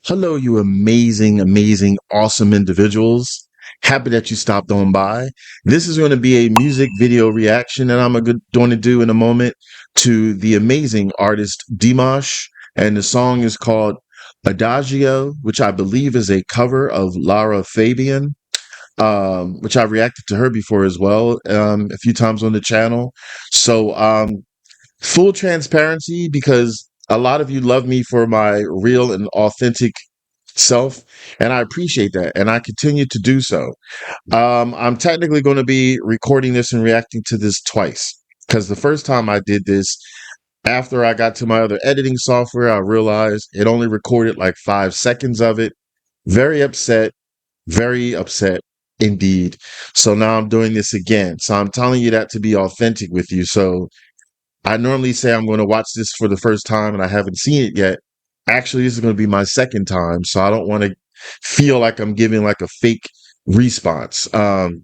Hello, you amazing, amazing, awesome individuals. Happy that you stopped on by. This is going to be a music video reaction that going to do in a moment to the amazing artist Dimash. And the song is called Adagio, which I believe is a cover of Lara Fabian, which I reacted to her before as well, a few times on the channel. So, full transparency, because a lot of you love me for my real and authentic self, and I appreciate that, and I continue to do so. I'm technically going to be recording this and reacting to this twice, because the first time I did this, after I got to my other editing software, I realized it only recorded like 5 seconds of it. Very upset indeed. So now I'm doing this again. So I'm telling you that to be authentic with you. So I normally say I'm going to watch this for the first time and I haven't seen it yet. Actually, this is going to be my second time, so I don't want to feel like I'm giving like a fake response. And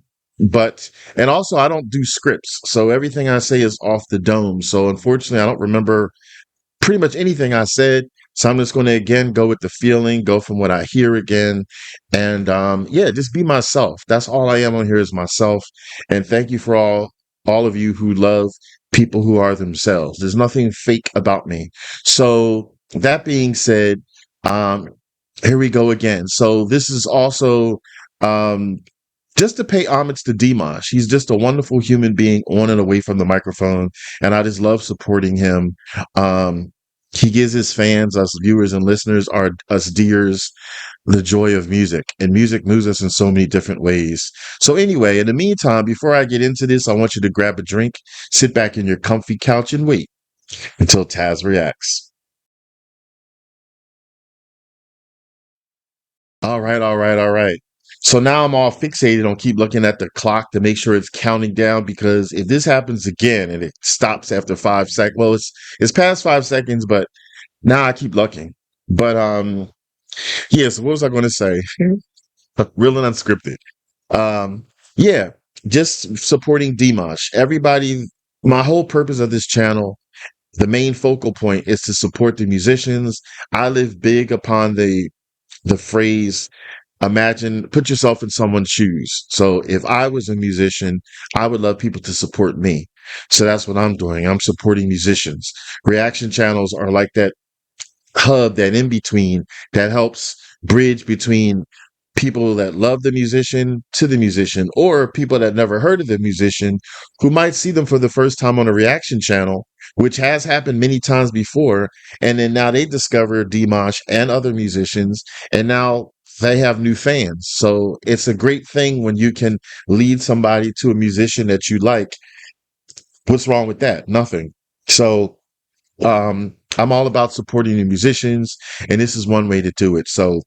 also I don't do scripts, so everything I say is off the dome. So unfortunately, I don't remember pretty much anything I said. So I'm just going to again go with the feeling, go from what I hear again, and yeah, just be myself. That's all I am on here is myself. And thank you for all of you who love people who are themselves. There's nothing fake about me. So that being said, um, here we go again. So this is also um, just to pay homage to Dimash. He's just a wonderful human being on and away from the microphone, and I just love supporting him. Um, he gives his fans, us viewers and listeners, us dears, the joy of music, and music moves us in so many different ways. So anyway, in the meantime, before I get into this, I want you to grab a drink, sit back in your comfy couch, and wait until Tazzz reacts. All right. So now I'm all fixated on keep looking at the clock to make sure it's counting down, because if this happens again and it stops after 5 seconds, well, it's past 5 seconds, but now I keep looking. But yeah, so what was I going to say? Real and unscripted. Um, yeah, just supporting Dimash. Everybody, my whole purpose of this channel, the main focal point is to support the musicians. I live big upon the phrase, put yourself in someone's shoes. So if I was a musician, I would love people to support me. So that's what I'm doing. I'm supporting musicians. Reaction channels are like that hub, that in between, that helps bridge between people that love the musician to the musician, or people that never heard of the musician who might see them for the first time on a reaction channel, which has happened many times before. And then now they discover Dimash and other musicians, and now they have new fans. So it's a great thing when you can lead somebody to a musician that you like. What's wrong with that? Nothing. So I'm all about supporting the musicians, and this is one way to do it. So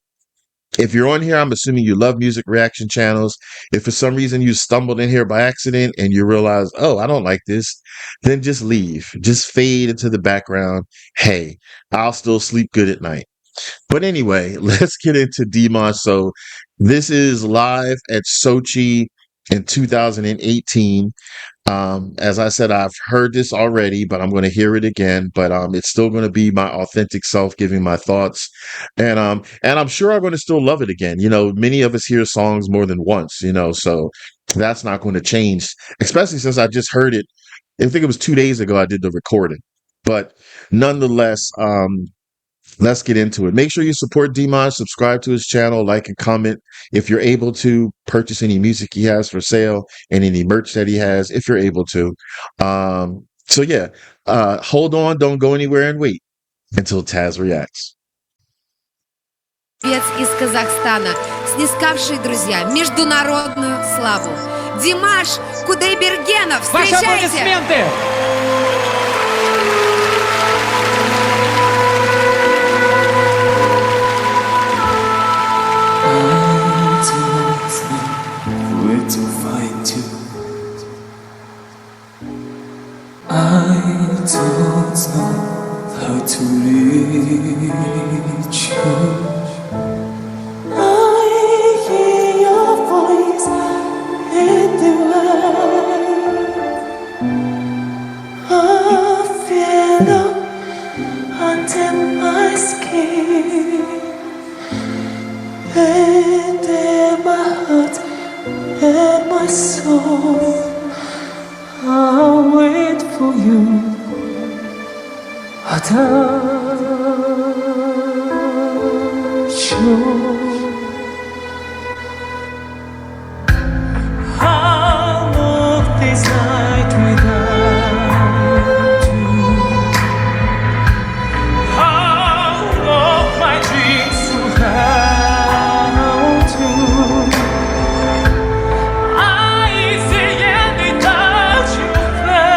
if you're on here, I'm assuming you love music reaction channels. If for some reason you stumbled in here by accident and you realize, oh, I don't like this, then just leave. Just fade into the background. Hey, I'll still sleep good at night. But anyway, let's get into Dimash. So this is live at Sochi in 2018. As I said, I've heard this already, but I'm going to hear it again. But it's still going to be my authentic self giving my thoughts, and I'm sure I'm going to still love it again. You know, many of us hear songs more than once. You know, so that's not going to change. Especially since I just heard it. I think it was 2 days ago I did the recording, but nonetheless, let's get into it. Make sure you support Dimash, subscribe to his channel, like and comment. If you're able to, purchase any music he has for sale and any merch that he has, if you're able to. So yeah, hold on, don't go anywhere, and wait until Tazzz reacts. Певец из Казахстана, снискавший, друзья, международную славу. Димаш Кудайбергенов, встречайте! Ваши аплодисменты! To find you, I don't know how to reach you. I hear your voice in the wild. I feel under my skin. soul, I'll wait for you. Adagio. I'll move this night without you. I'll walk my dreams without you. I see any touch you face.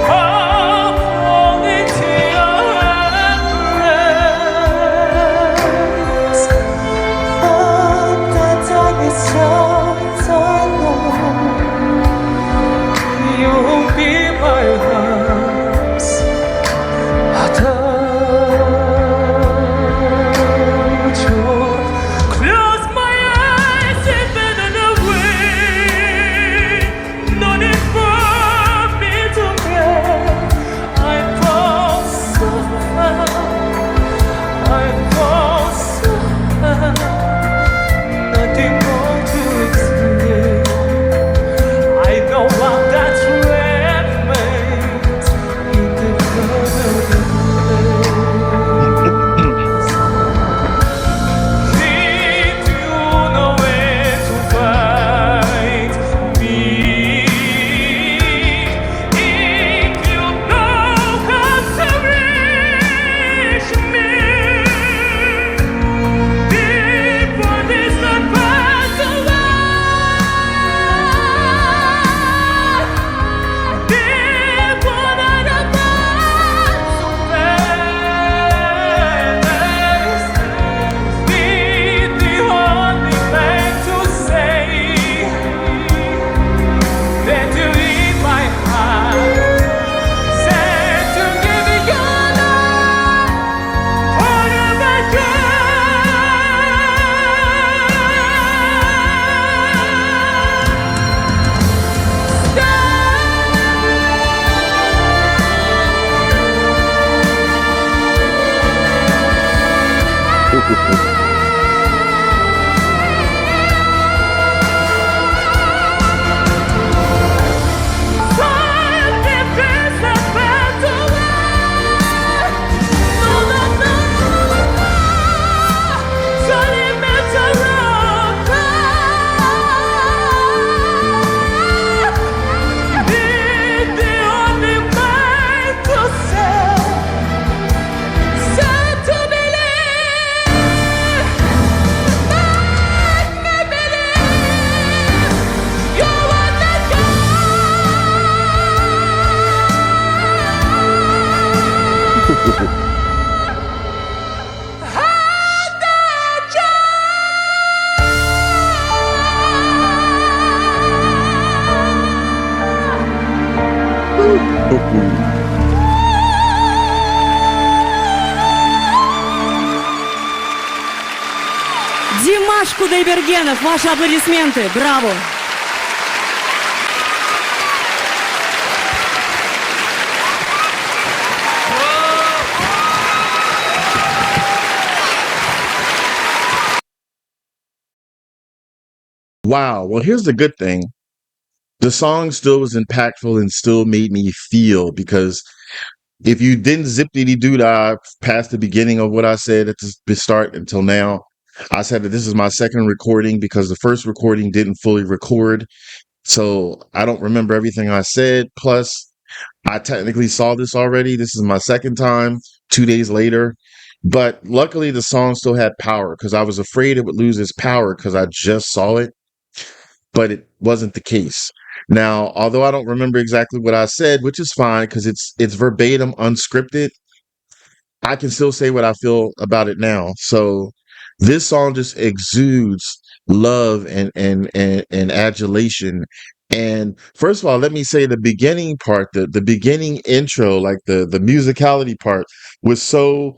I'll fall into your embrace. But the time is short, I know you'll be my arms. Adagio. Close my eyes and then away. No need for me to pray. I fall so far. I fall so far. Nothing more to explain. I know what that remains in the covered place. If you know where to find me, if you know how to reach me, before this night passes away, before that face, be the only man to say that you in my heart, say to give me your love forever Димаш Кудайбергенов, ваши аплодисменты, браво! Wow. Well, here's the good thing. The song still was impactful and still made me feel, because if you didn't zippity doo dah past the beginning of what I said at the start until now, I said that this is my second recording because the first recording didn't fully record. So I don't remember everything I said. Plus, I technically saw this already. This is my second time, 2 days later. But luckily, the song still had power because I was afraid it would lose its power because I just saw it, but it wasn't the case. Now, although I don't remember exactly what I said, which is fine because it's verbatim, unscripted, I can still say what I feel about it now. So this song just exudes love and adulation. And first of all, let me say the beginning part, the beginning intro, like the musicality part was so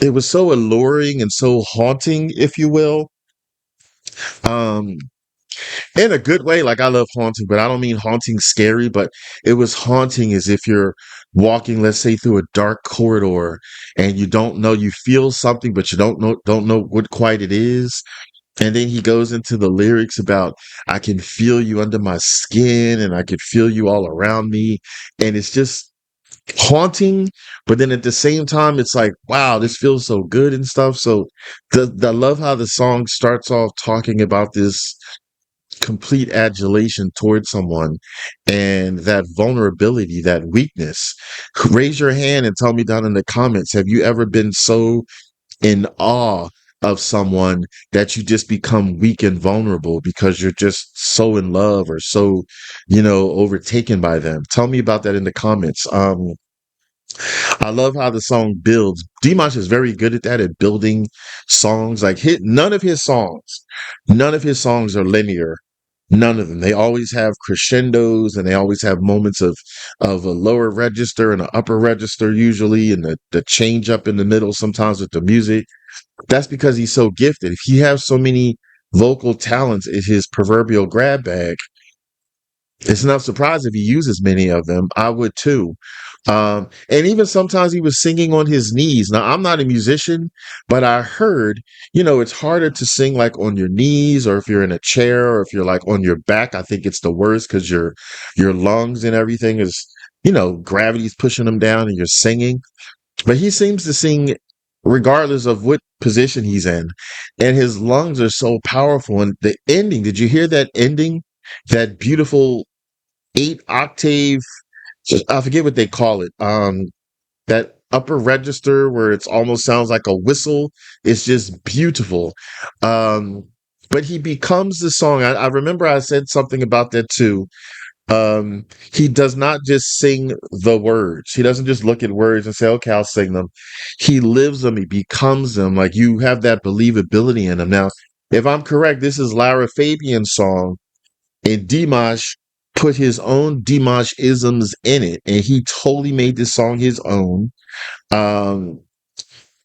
it was so alluring and so haunting, if you will. Um In a good way. Like I love haunting, but I don't mean haunting scary, but it was haunting as if you're walking, let's say, through a dark corridor and you don't know, you feel something, but you don't know what quite it is. And then he goes into the lyrics about, I can feel you under my skin and I can feel you all around me. And it's just haunting, but then at the same time, it's like, wow, this feels so good and stuff. So I love how the song starts off talking about this complete adulation towards someone and that vulnerability, that weakness. Raise your hand and tell me down in the comments, have you ever been so in awe of someone that you just become weak and vulnerable because you're just so in love or so, overtaken by them? Tell me about that in the comments. I love how the song builds. Dimash is very good at that, at building songs. Like none of his songs are linear. None of them. They always have crescendos and they always have moments of a lower register and an upper register usually, and the change up in the middle sometimes with the music. That's because he's so gifted. If he has so many vocal talents in his proverbial grab bag, it's not surprised if he uses many of them. I would too. And even sometimes he was singing on his knees. Now, I'm not a musician, but I heard, it's harder to sing like on your knees or if you're in a chair or if you're like on your back. I think it's the worst because your lungs and everything is, gravity's pushing them down and you're singing. But he seems to sing regardless of what position he's in. And his lungs are so powerful. And the ending, did you hear that ending? That beautiful 8 octave, I forget what they call it. That upper register where it almost sounds like a whistle. It's just beautiful. But he becomes the song. I remember I said something about that too. He does not just sing the words. He doesn't just look at words and say, okay, I'll sing them. He lives them. He becomes them. Like you have that believability in him. Now, if I'm correct, this is Lara Fabian's song, and Dimash put his own Dimash isms in it, and he totally made this song his own. Um,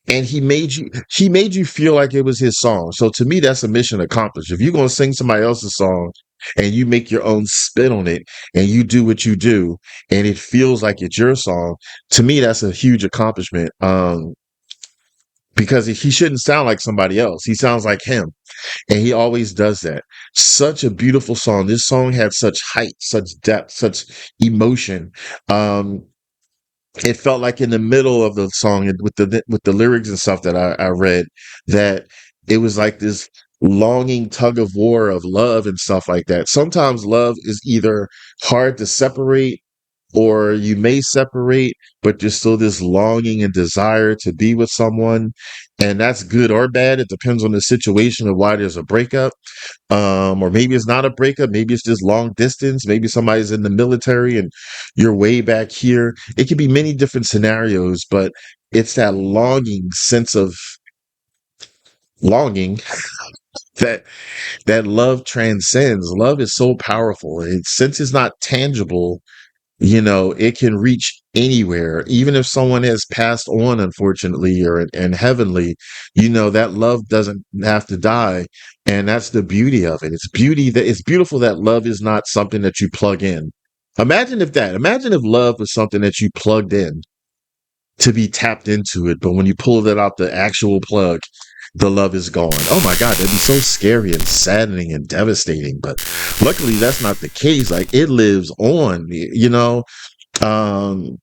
and he made you feel like it was his song. So to me, that's a mission accomplished. If you're gonna sing somebody else's song and you make your own spin on it and you do what you do and it feels like it's your song, to me that's a huge accomplishment. Because he shouldn't sound like somebody else. He sounds like him. And he always does that. Such a beautiful song. This song had such height, such depth, such emotion. Um, it felt like in the middle of the song with the lyrics and stuff that I read, that it was like this longing tug of war of love and stuff like that. Sometimes love is either hard to separate or you may separate, but there's still this longing and desire to be with someone. And that's good or bad. It depends on the situation of why there's a breakup. Or maybe it's not a breakup. Maybe it's just long distance. Maybe somebody's in the military and you're way back here. It could be many different scenarios, but it's that longing sense of longing that that love transcends. Love is so powerful. Since it's not tangible, it can reach anywhere. Even if someone has passed on, unfortunately, or and heavenly, that love doesn't have to die. And that's the beauty of it. It's beautiful that love is not something that you plug in. Imagine if love was something that you plugged in to be tapped into it, but when you pull that out the actual plug, the love is gone. Oh my God, that'd be so scary and saddening and devastating. But luckily, that's not the case. Like it lives on, um,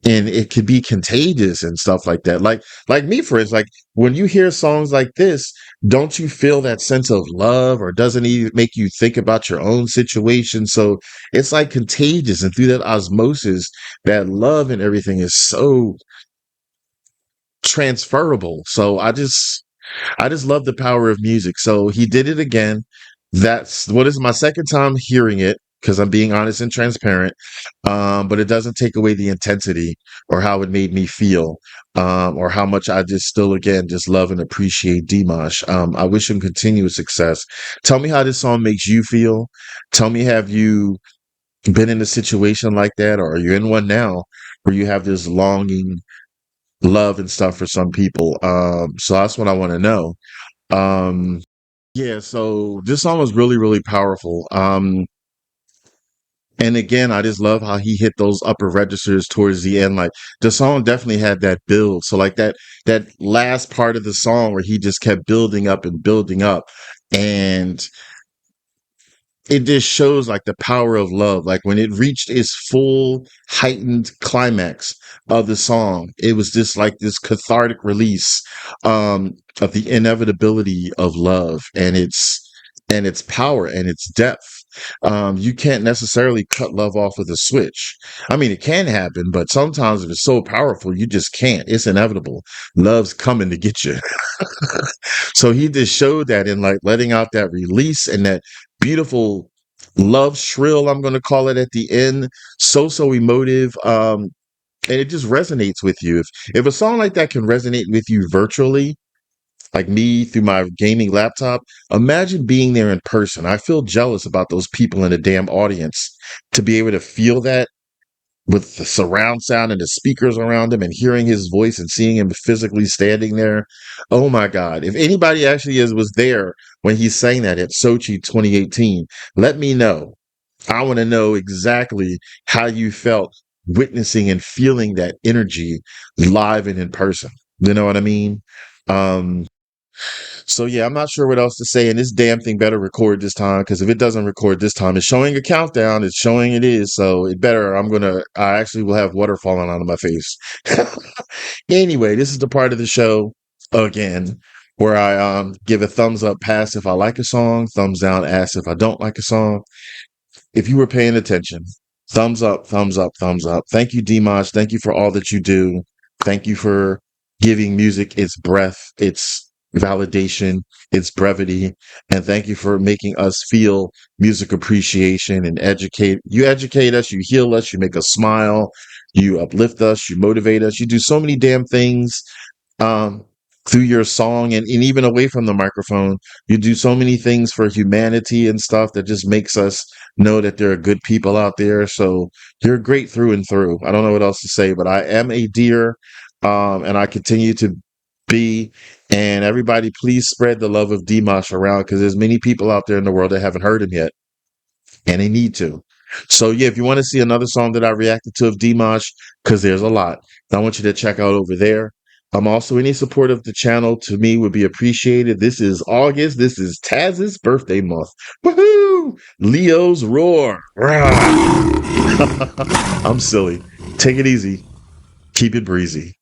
and it could be contagious and stuff like that. Like me, for instance, like when you hear songs like this, don't you feel that sense of love, or doesn't it make you think about your own situation? So it's like contagious, and through that osmosis, that love and everything is so transferable. So I just love the power of music. So he did it again. That's what is my second time hearing it, because I'm being honest and transparent. But it doesn't take away the intensity or how it made me feel, or how much I just still, again, just love and appreciate Dimash. I wish him continuous success. Tell me how this song makes you feel. Tell me, have you been in a situation like that, or are you in one now where you have this longing, love and stuff for some people? So that's what I want to know. Um, Yeah, so this song was really, really powerful. And again, I just love how he hit those upper registers towards the end. Like the song definitely had that build. So like that last part of the song where he just kept building up and building up. And it just shows like the power of love. Like when it reached its full heightened climax of the song, it was just like this cathartic release of the inevitability of love and its power and its depth. You can't necessarily cut love off with a switch. I mean, it can happen, but sometimes if it's so powerful, you just can't. It's inevitable. Love's coming to get you. So he just showed that in like letting out that release and that beautiful love shrill, I'm going to call it at the end. So emotive. And it just resonates with you. If a song like that can resonate with you virtually, like me through my gaming laptop, imagine being there in person. I feel jealous about those people in the damn audience to be able to feel that with the surround sound and the speakers around him and hearing his voice and seeing him physically standing there. Oh my God. If anybody actually was there when he sang that at Sochi 2018, let me know. I want to know exactly how you felt witnessing and feeling that energy live and in person. You know what I mean? Um, so yeah, I'm not sure what else to say. And this damn thing better record this time, because if it doesn't record this time, it's showing a countdown. It's showing it is. So it better. I actually will have water falling out of my face. Anyway, this is the part of the show again where I give a thumbs up pass if I like a song, thumbs down ass if I don't like a song. If you were paying attention, thumbs up, thumbs up, thumbs up. Thank you, Dimash. Thank you for all that you do. Thank you for giving music its breath, its validation, its brevity. And thank you for making us feel music appreciation and educate. You educate us, you heal us, you make us smile, you uplift us, you motivate us. You do so many damn things um, through your song and even away from the microphone. You do so many things for humanity and stuff that just makes us know that there are good people out there. So you're great through and through. I don't know what else to say, but I am a dear, and I continue to be. And everybody, please spread the love of Dimash around because there's many people out there in the world that haven't heard him yet, and they need to. So yeah, if you want to see another song that I reacted to of Dimash, because there's a lot, I want you to check out over there. Also, any support of the channel to me would be appreciated. This is August. This is Tazz's birthday month. Woohoo! Leo's roar. Rah! I'm silly. Take it easy. Keep it breezy.